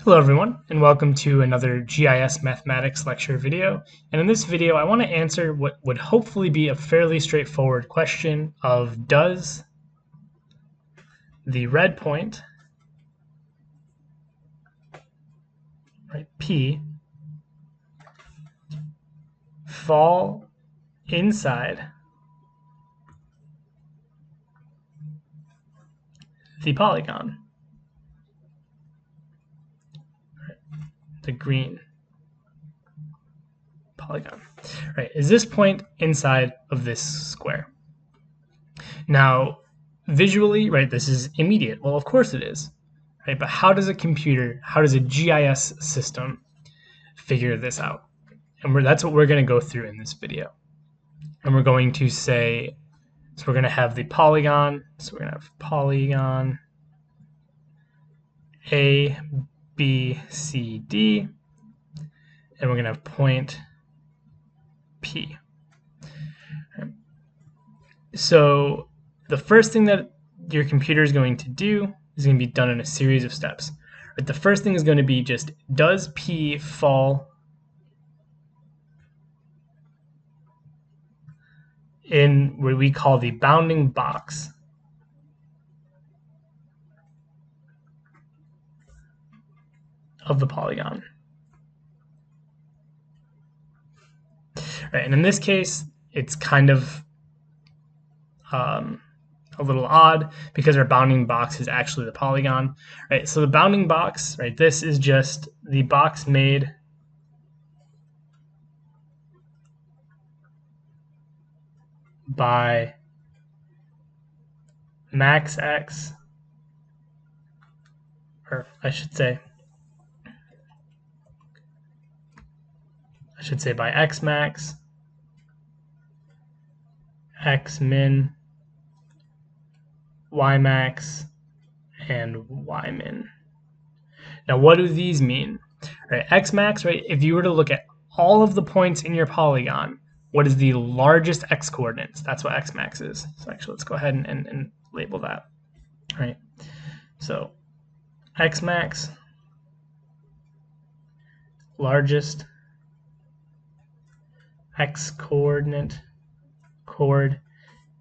Hello everyone, and welcome to another GIS mathematics lecture video. And in this video, I want to answer what would hopefully be a fairly straightforward question of does the red point, right, P, fall inside the polygon, the green polygon, right? Is this point inside of this square? Now, visually, right, this is immediate. Well, of course it is, right? But how does a GIS system figure this out? And that's what we're going to go through in this video. And we're going to say, so we're going to have the polygon. So we're going to have polygon A, B, C, D. And we're going to have point P. So the first thing that your computer is going to do is going to be done in a series of steps. But the first thing is going to be just, does P fall in what we call the bounding box of the polygon? Right, and in this case, it's kind of a little odd because our bounding box is actually the polygon, right? So the bounding box, right, this is just the box made by max x, or I should say by x max, x min, y max, and y min. Now, what do these mean? Right, x max, right? If you were to look at all of the points in your polygon, what is the largest x coordinates? That's what x max is. So actually, let's go ahead and label that. Right. So x max, largest x coordinate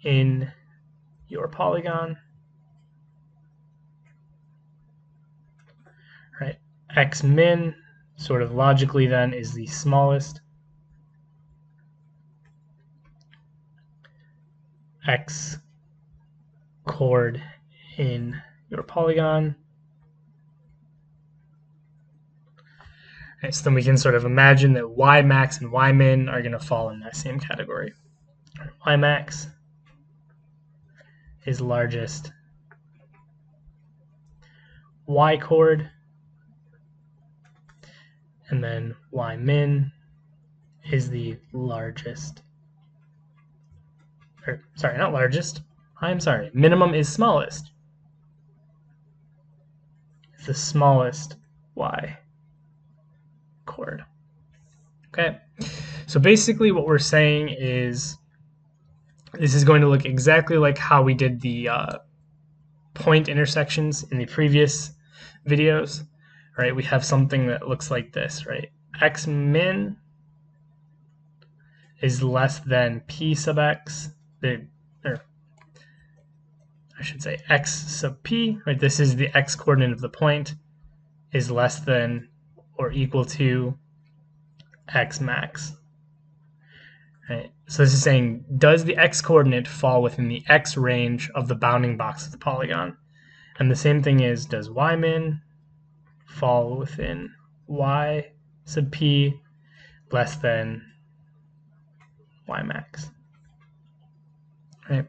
in your polygon. Right. X min, sort of logically then, is the smallest x chord in your polygon. Right, so then we can sort of imagine that y max and y min are going to fall in that same category. Y max is largest y chord, and then y min is the largest, or sorry, not largest, I'm sorry, minimum is smallest. It's the smallest y chord. Okay, so basically what we're saying is this is going to look exactly like how we did the point intersections in the previous videos, right? We have something that looks like this, right? X min is less than P sub x, or I should say x sub P, right? This is the x coordinate of the point, is less than or equal to x max. Right. So this is saying, does the x coordinate fall within the x range of the bounding box of the polygon? And the same thing is, does y min fall within y sub P less than y max? Right.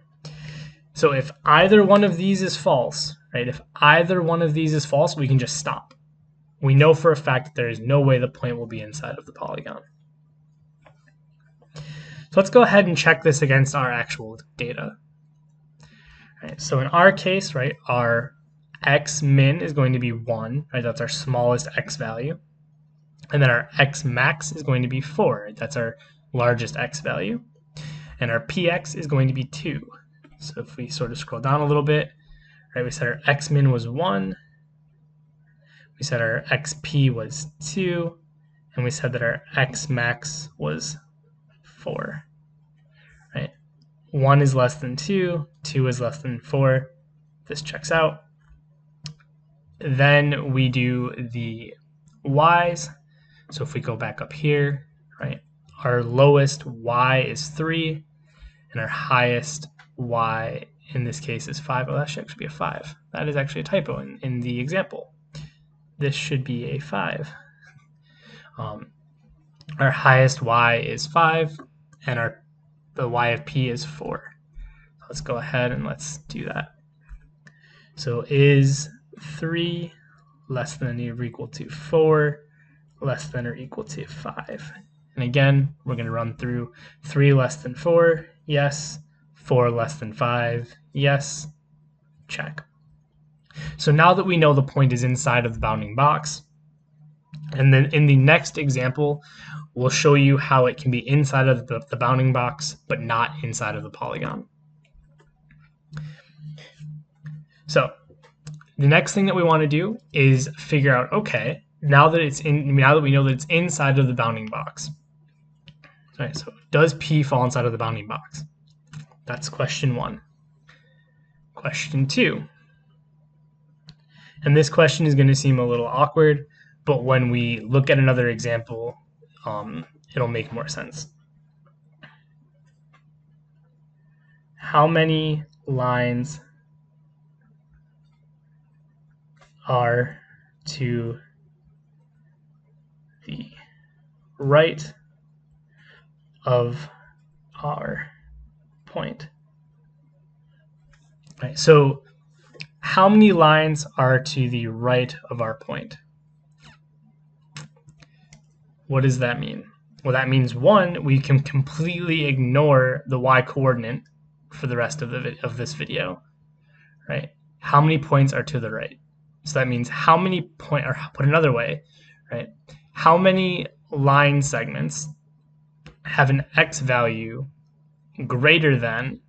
So if either one of these is false, right? If either one of these is false, we can just stop. We know for a fact that there is no way the point will be inside of the polygon. So let's go ahead and check this against our actual data. Right, so in our case, right, our x min is going to be 1, right? That's our smallest x value. And then our x max is going to be 4, right? That's our largest x value. And our px is going to be 2. So if we sort of scroll down a little bit, right, we said our x min was 1. we said our xp was 2, and we said that our x max was 4. Right? 1 is less than 2, 2 is less than 4. This checks out. Then we do the y's. So if we go back up here, right, our lowest y is 3, and our highest y in this case is 5. Oh, that should actually be a 5. That is actually a typo in the example. This should be a 5. Our highest y is 5, and the y of p is 4. Let's go ahead and let's do that. So is 3 less than or equal to 4 less than or equal to 5? And again, we're going to run through 3 less than 4, yes. 4 less than 5, yes. Check. So now that we know the point is inside of the bounding box, and then in the next example, we'll show you how it can be inside of the bounding box, but not inside of the polygon. So the next thing that we want to do is figure out, okay, now that we know that it's inside of the bounding box. All right, so does P fall inside of the bounding box? That's question 1. Question 2. And this question is going to seem a little awkward, but when we look at another example, it'll make more sense. How many lines are to the right of our point? Right, so how many lines are to the right of our point? What does that mean? Well, that means 1, we can completely ignore the y coordinate for the rest of this video, right? How many points are to the right? So that means how many points, or put another way, right? How many line segments have an x value greater than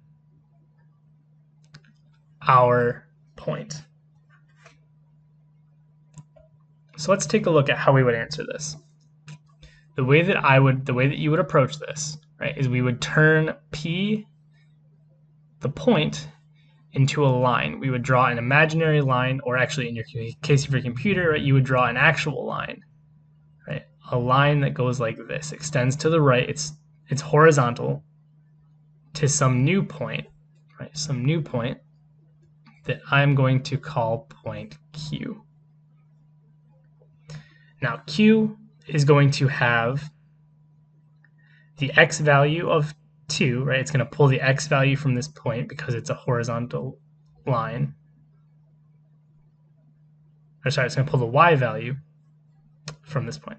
our point? So let's take a look at how we would answer this. The way that you would approach this, right, is we would turn P, the point, into a line. We would draw an imaginary line, or actually in your case of your computer, right, you would draw an actual line, right? A line that goes like this, extends to the right, it's horizontal to some new point, right? Some new point that I'm going to call point Q. Now Q is going to have the x value of 2, right? It's going to pull the x value from this point because it's a horizontal line. Or sorry, it's going to pull the y value from this point.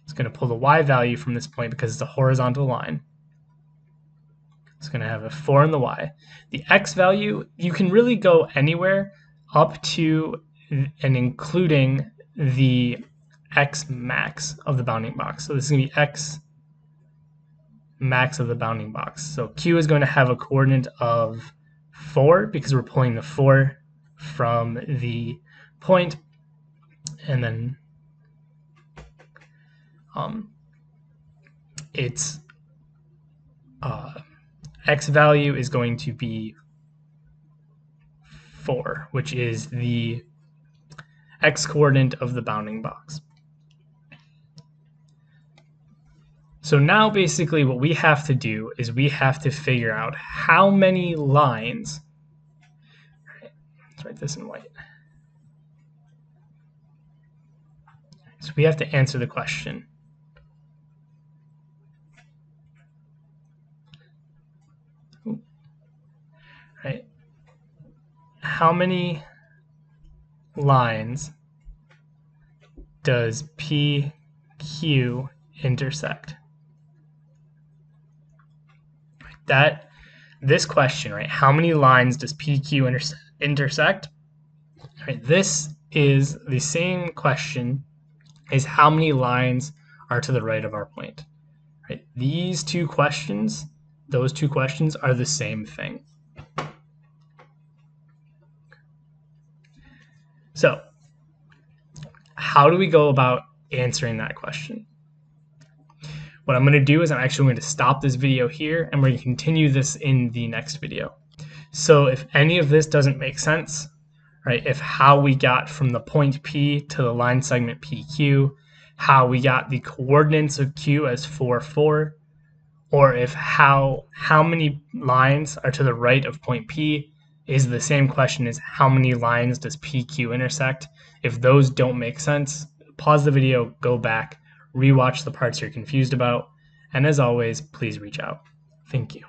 It's going to pull the y value from this point because it's a horizontal line. It's going to have a 4 in the y. The x value, you can really go anywhere up to and including the x max of the bounding box. So this is going to be x max of the bounding box. So Q is going to have a coordinate of 4 because we're pulling the 4 from the point, and then its x value is going to be 4, which is the x coordinate of the bounding box. So now basically what we have to do is we have to figure out how many lines, right, let's write this in white. So we have to answer the question. Right? How many lines does PQ intersect? This question, right? How many lines does PQ intersect? Right, this is the same question as how many lines are to the right of our point. Right? These two questions, those two questions are the same thing. So how do we go about answering that question? What I'm going to do is I'm actually going to stop this video here, and we're going to continue this in the next video. So if any of this doesn't make sense, right, if how we got from the point P to the line segment PQ, how we got the coordinates of Q as 4, 4, or if how many lines are to the right of point P is the same question as how many lines does PQ intersect. If those don't make sense, pause the video, go back, rewatch the parts you're confused about, and as always, please reach out. Thank you.